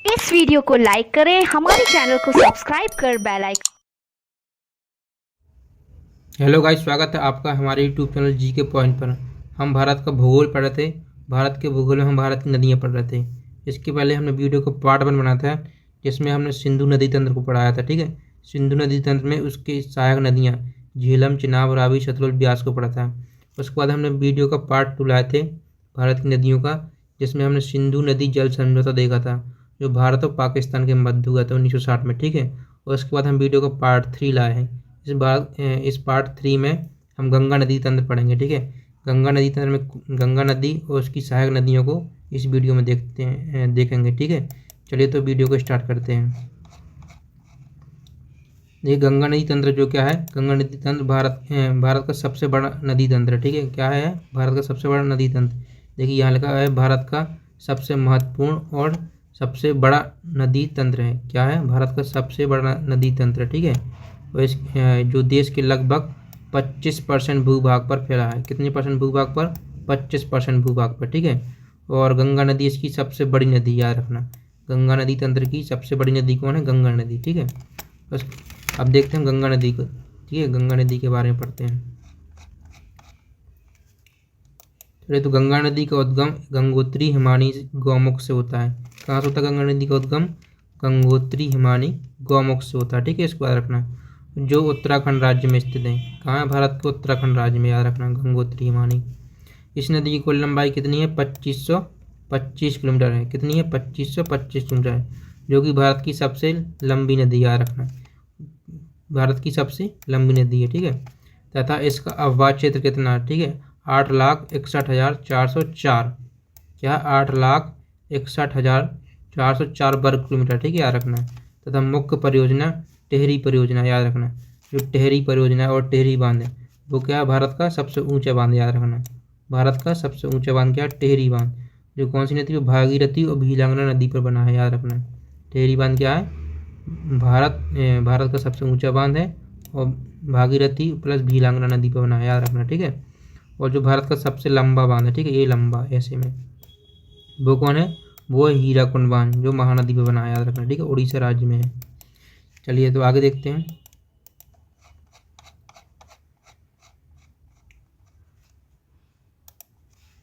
इस वीडियो को लाइक करें, हमारे चैनल को सब्सक्राइब कर बेल आइकन। हेलो गाइस, स्वागत है आपका हमारे यूट्यूब चैनल जी के पॉइंट पर। हम भारत का भूगोल पढ़ रहे थे। भारत के भूगोल में हम भारत की नदियाँ पढ़ रहे थे। इसके पहले हमने वीडियो को पार्ट 1 बनाया था, जिसमें हमने सिंधु नदी तंत्र को पढ़ाया था। ठीक है, सिंधु नदी तंत्र में उसकी सहायक नदियाँ झेलम, चिनाब, रावी, सतलुज, ब्यास को पढ़ा था। उसके बाद हमने वीडियो का पार्ट 2 लाए थे भारत की नदियों का, जिसमें हमने सिंधु नदी जल समझौता देखा था, जो भारत और पाकिस्तान के मध्य हुआ था 1960 में। ठीक है, और उसके बाद हम वीडियो का पार्ट 3 लाए हैं। इस पार्ट 3 में हम गंगा नदी तंत्र पढ़ेंगे। ठीक है, गंगा नदी तंत्र में गंगा नदी और उसकी सहायक नदियों को इस वीडियो में देखेंगे। ठीक है, चलिए तो वीडियो को स्टार्ट करते हैं। देखिए, गंगा नदी तंत्र जो क्या है, गंगा नदी तंत्र भारत का सबसे बड़ा नदी तंत्र। ठीक है, क्या है, भारत का सबसे बड़ा नदी तंत्र। देखिए यहाँ लिखा है भारत का सबसे महत्वपूर्ण और सबसे बड़ा नदी तंत्र है। क्या है, भारत का सबसे बड़ा नदी तंत्र। ठीक है, और इस जो देश के लगभग 25% भूभाग पर फैला है। कितने परसेंट भूभाग पर? 25% भूभाग पर। ठीक है, और गंगा नदी इसकी सबसे बड़ी नदी, याद रखना। गंगा नदी तंत्र की सबसे बड़ी नदी कौन है? गंगा नदी। ठीक है, बस अब देखते हैं गंगा नदी को। ठीक है, गंगा नदी के बारे में पढ़ते हैं। चलिए, तो गंगा नदी का उद्गम गंगोत्री हिमानी गौमुख से होता है। कहाँ से होता है गंगा नदी का उद्गम? गंगोत्री हिमानी गौमुख से होता है। ठीक है, इसको याद रखना, जो उत्तराखंड राज्य में स्थित है। कहाँ है? भारत के उत्तराखंड राज्य में, याद रखना, गंगोत्री हिमानी। इस नदी की कुल लंबाई कितनी है? 2525 किलोमीटर है। कितनी है? 2525 किलोमीटर है, जो कि भारत की सबसे लंबी नदी, याद रखना, भारत की सबसे लंबी नदी है। ठीक है, तथा इसका अववाह क्षेत्र कितना है? ठीक है, 8,61,404। क्या? 8,61,404 वर्ग किलोमीटर। ठीक है, याद रखना है। तथा मुख्य परियोजना टेहरी परियोजना, याद रखना, जो टेहरी परियोजना और टेहरी बांध है, वो क्या है? भारत का सबसे ऊंचा बांध, याद रखना। भारत का सबसे ऊंचा बांध क्या है? टेहरी बांध, जो कौन सी नदी पर? भागीरथी और भीलांगना नदी पर बना है, याद रखना। टेहरी बांध क्या है? भारत का सबसे ऊंचा बांध है, और भागीरथी प्लस भीलांगना नदी पर बना है, याद रखना। ठीक है, और जो भारत का सबसे लंबा बांध है, ठीक है, ये लंबा ऐसे में, वो कौन है? वो है हीराकुंड बांध, जो महानदी पर बना है, याद रखना। ठीक है, उड़ीसा राज्य में है। चलिए तो आगे देखते हैं।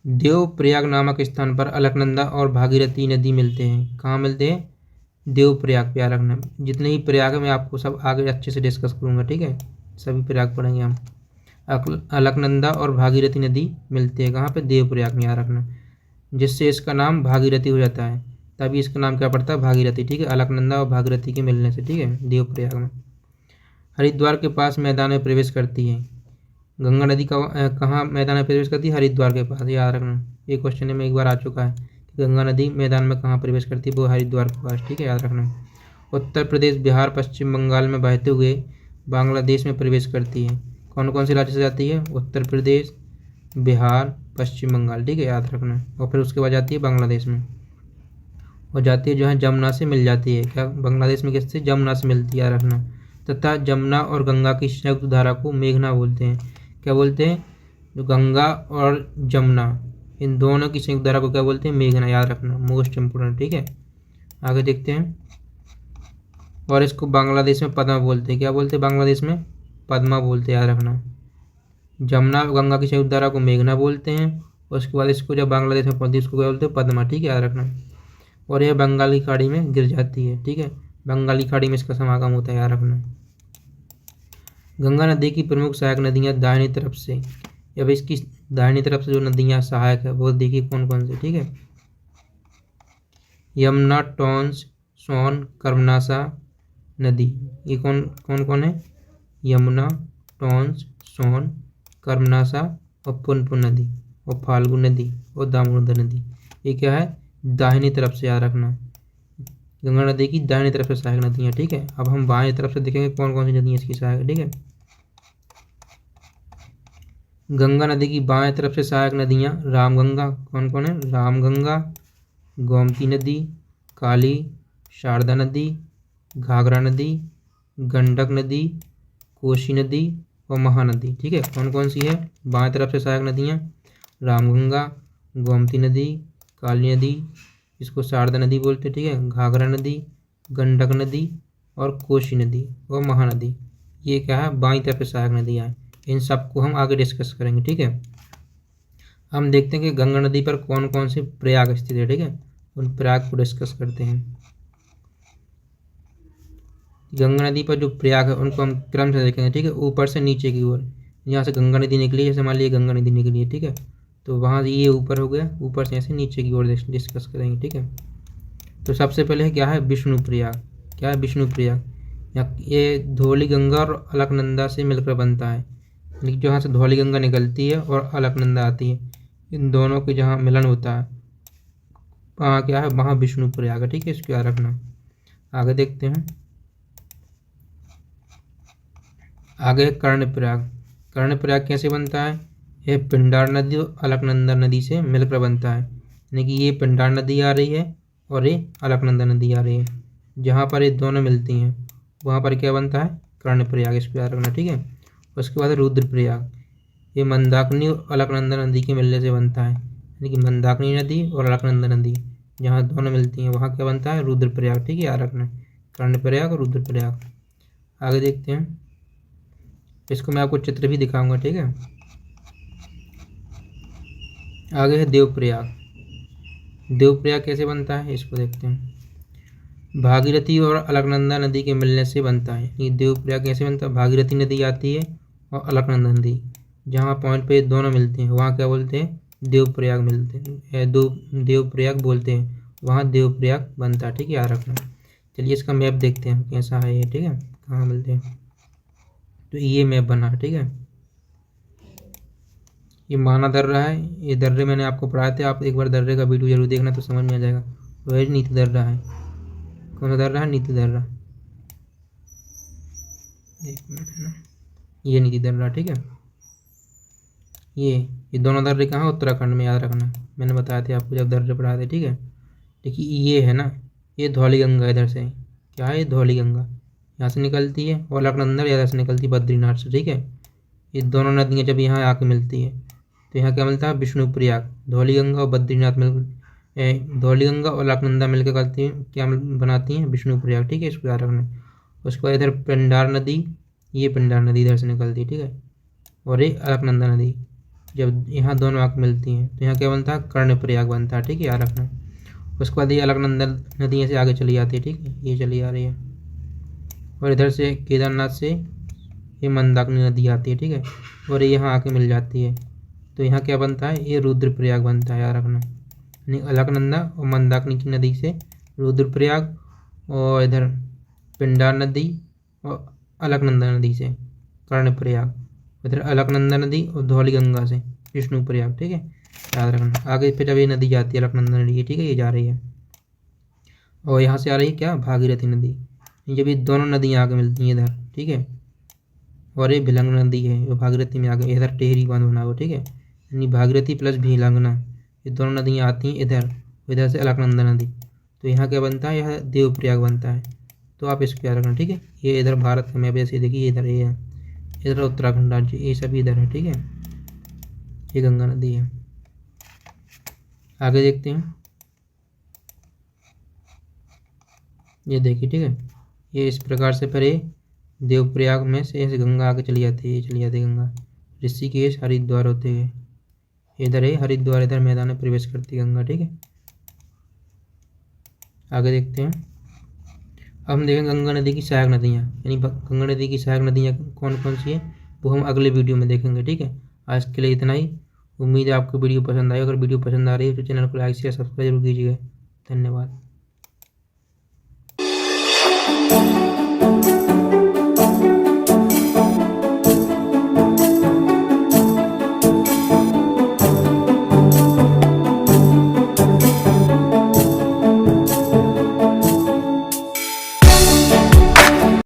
देवप्रयाग नामक स्थान पर अलकनंदा और भागीरथी नदी मिलते हैं। कहाँ मिलते हैं? देवप्रयाग, प्यार रखना। जितने ही प्रयाग है मैं आपको सब आगे अच्छे से डिस्कस करूंगा। ठीक है, सभी प्रयाग पढ़ेंगे हम। अलकनंदा और भागीरथी नदी मिलते हैं कहाँ पे? देवप्रयाग में, याद रखना, जिससे इसका नाम भागीरथी हो जाता है। तभी इसका नाम क्या पड़ता है? भागीरथी। ठीक है, अलकनंदा और भागीरथी के मिलने से। ठीक है, देवप्रयाग में। हरिद्वार के पास मैदान में प्रवेश करती है। गंगा नदी का कहाँ मैदान में प्रवेश करती है? हरिद्वार के पास, याद रखना। ये क्वेश्चन में एक बार आ चुका है कि गंगा नदी मैदान में कहाँ प्रवेश करती है? वो हरिद्वार के पास। ठीक है, याद रखना। उत्तर प्रदेश, बिहार, पश्चिम बंगाल में बहते हुए बांग्लादेश में प्रवेश करती है। कौन कौन से राज्य से जाती है? उत्तर प्रदेश, बिहार, पश्चिम बंगाल। ठीक है, याद रखना। और फिर उसके बाद जाती है बांग्लादेश में, और जाती है जो है जमुना से मिल जाती है। क्या? बांग्लादेश में किससे? जमुना से मिलती है, याद रखना। तथा जमुना और गंगा की संयुक्त धारा को मेघना बोलते हैं। क्या बोलते हैं? जो गंगा और जमुना, इन दोनों की संयुक्त धारा को क्या बोलते हैं? मेघना, याद रखना, मोस्ट इम्पोर्टेंट। ठीक है, आगे देखते हैं। और इसको बांग्लादेश में पद्मा बोलते हैं। क्या बोलते हैं? बांग्लादेश में पद्मा बोलते हैं, याद रखना। जमुना और गंगा की संयुक्त धारा को मेघना बोलते हैं, और उसके बाद इसको जब बांग्लादेश में पहुंचती है उसको क्या बोलते हैं? पद्मा। ठीक है, याद रखना। और यह बंगाल की खाड़ी में गिर जाती है। ठीक है, बंगाल की खाड़ी में इसका समागम होता है, याद रखना। गंगा नदी की प्रमुख सहायक नदियां दाहिनी तरफ से, अब इसकी दाहिनी तरफ से जो नदियां सहायक है वो देखिए कौन कौन सी। ठीक है, यमुना, टोंस, सोन, कर्मनासा नदी। ये कौन कौन कौन है? यमुना, टोंस, सोन, कर्मनासा और पुनपुन नदी, और फाल्गु नदी और दामोदर नदी। ये क्या है? दाहिनी तरफ से, याद रखना। गंगा नदी की दाहिनी तरफ से सहायक नदियाँ। ठीक है, अब हम बाएं तरफ से देखेंगे कौन कौन सी नदियाँ इसकी सहायक। ठीक है, गंगा नदी की बाएं तरफ से सहायक नदियाँ रामगंगा, कौन कौन है? रामगंगा, गोमती नदी, काली, शारदा नदी, घाघरा नदी, गंडक नदी, कोसी नदी और महानदी। ठीक है, कौन कौन सी है बाएं तरफ से सहायक नदियाँ? रामगंगा, गोमती नदी, काली नदी, इसको शारदा नदी बोलते हैं, ठीक है। घाघरा नदी, गंडक नदी और कोसी नदी और महानदी, ये क्या है, बाईं तरफ सहायक नदियाँ हैं। इन सबको हम आगे डिस्कस करेंगे, ठीक है। हम देखते हैं कि गंगा नदी पर कौन कौन से प्रयाग स्थित है, ठीक है। उन प्रयाग को डिस्कस करते हैं। गंगा नदी पर जो प्रयाग है उनको हम क्रम से देखेंगे, ठीक है, ऊपर से नीचे की ओर। यहाँ से गंगा नदी निकली, जैसे मान लीजिए गंगा नदी निकली है, ठीक है, तो वहाँ से ये ऊपर हो गया, ऊपर से ऐसे नीचे की ओर डिस्कस करेंगे, ठीक है। तो सबसे पहले है क्या है, विष्णु प्रयाग। क्या है विष्णु प्रयाग? ये धौली गंगा और अलकनंदा से मिलकर बनता है, यानी कि जहाँ से धौली गंगा निकलती है और अलकनंदा आती है, इन दोनों के जहाँ मिलन होता है वहाँ क्या है, वहाँ विष्णु प्रयाग है, ठीक है। इसको याद रखना। आगे देखते हैं। आगे कर्णप्रयाग। कर्णप्रयाग कैसे बनता है? यह पिंडार नदी और अलकनंदा नदी से मिलकर बनता है, यानी कि ये पिंडार नदी आ रही है और ये अलकनंदा नदी आ रही है, जहाँ पर ये दोनों मिलती हैं वहाँ पर क्या बनता है, कर्णप्रयाग। इसको याद रखना, ठीक है। उसके बाद रुद्रप्रयाग। ये मंदाकिनी और अलकनंदा नदी के मिलने से बनता है, यानी कि मंदाकिनी नदी और अलकनंदा नदी जहाँ दोनों मिलती हैं वहाँ क्या बनता है, रुद्रप्रयाग, ठीक है, याद रखना। कर्णप्रयाग और रुद्रप्रयाग। आगे देखते हैं। इसको मैं आपको चित्र भी दिखाऊंगा, ठीक है। आगे है देवप्रयाग। देवप्रयाग कैसे बनता है इसको देखते हैं। भागीरथी और अलकनंदा नदी के मिलने से बनता है। ये देवप्रयाग कैसे बनता है? भागीरथी नदी आती है और अलकनंदा नदी जहाँ पॉइंट पे दोनों मिलते हैं वहाँ क्या बोलते हैं, देवप्रयाग मिलते हैं, देवप्रयाग बोलते हैं, वहाँ देवप्रयाग बनता है, ठीक है, याद रखना। चलिए इसका मैप देखते हैं कैसा है ये, ठीक है, कहाँ मिलते हैं। तो ये मैप बना है, ठीक है। ये माना दर्रा है, ये दर्रे मैंने आपको पढ़ाए थे, आप एक बार दर्रे का वीडियो जरूर देखना तो समझ में आ जाएगा। वही नीति दर्रा है। कौन सा दर्रा है? नीति दर्रा। एक मिनट है ना, ये नीति दर्रा, ठीक है। ये दोनों दर्रे कहाँ है? उत्तराखंड में, याद रखना। मैंने बताया थे आपको जब दर्रे पढ़ाए थे, ठीक है। देखिए ये है ना, ये धौली गंगा इधर से, क्या है, ये धौली गंगा यहाँ से निकलती है और अलकनंदा इधर से निकलती है बद्रीनाथ से, ठीक है। ये दोनों नदियाँ जब यहाँ आके मिलती है तो यहाँ क्या मिलता है, विष्णु प्रयाग। धौली गंगा और बद्रीनाथ धौली गंगा और अलकनंदा मिलकर करती है, क्या बनाती हैं, विष्णु प्रयाग, ठीक है, इसको याद रखना। उसके बाद इधर पिंडार नदी, ये पिंडार नदी इधर से निकलती है, ठीक है, और ये अलकनंदा नदी जब यहाँ दोनों आके मिलती हैं तो यहाँ क्या बनता है, कर्णप्रयाग बनता है, ठीक है, याद रखना। उसके बाद ये अलकनंदा नदी से आगे चली जाती है, ठीक है, ये चली आ रही है, और इधर से केदारनाथ से ये मंदाकिनी नदी आती है, ठीक है, और ये यहाँ आके मिल जाती है तो यहाँ क्या बनता है, ये रुद्रप्रयाग बनता है, याद रखना। यानी अलकनंदा और मंदाकिनी की नदी से रुद्रप्रयाग, और इधर पिंडार नदी और अलकनंदा नदी से कर्णप्रयाग, इधर अलकनंदा नदी और धौली गंगा से विष्णु प्रयाग, ठीक है, याद रखना। आगे फिर जब ये नदी जाती है अलकनंदा नदी, ठीक है, ये जा रही है और यहाँ से आ रही है क्या, भागीरथी नदी। जब ये दोनों नदियाँ आगे मिलती हैं इधर, ठीक है, और ये भिलंगना नदी है जो भागीरथी में आगे, इधर टेहरी बांध बना हुआ, ठीक है, यानी भागीरथी प्लस भिलंगना, ये दोनों नदियाँ आती हैं इधर, इधर से अलकनंदा नदी, तो यहाँ क्या बनता है, यह देवप्रयाग बनता है। तो आप इसको याद रखना, ठीक है। ये इधर भारत का मैप ऐसे देखिए, इधर ये है, इधर उत्तराखंड राज्य, ये सभी इधर है, ठीक है, ये गंगा नदी है। आगे देखते हैं। ये देखिए, ठीक है, ये इस प्रकार से फिर ये देवप्रयाग में से ऐसे गंगा आगे चली जाती है, ये चली जाती है गंगा ऋषिकेश हरिद्वार होते हुए, इधर है हरिद्वार, इधर मैदान में प्रवेश करती है गंगा, ठीक है। आगे देखते हैं। अब हम देखेंगे गंगा नदी की सहायक नदियाँ, यानी गंगा नदी की सहायक नदियाँ कौन कौन सी हैं वो हम अगले वीडियो में देखेंगे, ठीक है। आज के लिए इतना ही। उम्मीद है आपको वीडियो पसंद आई। अगर वीडियो पसंद आ रही है तो चैनल को लाइक शेयर सब्सक्राइब जरूर कीजिएगा। धन्यवाद।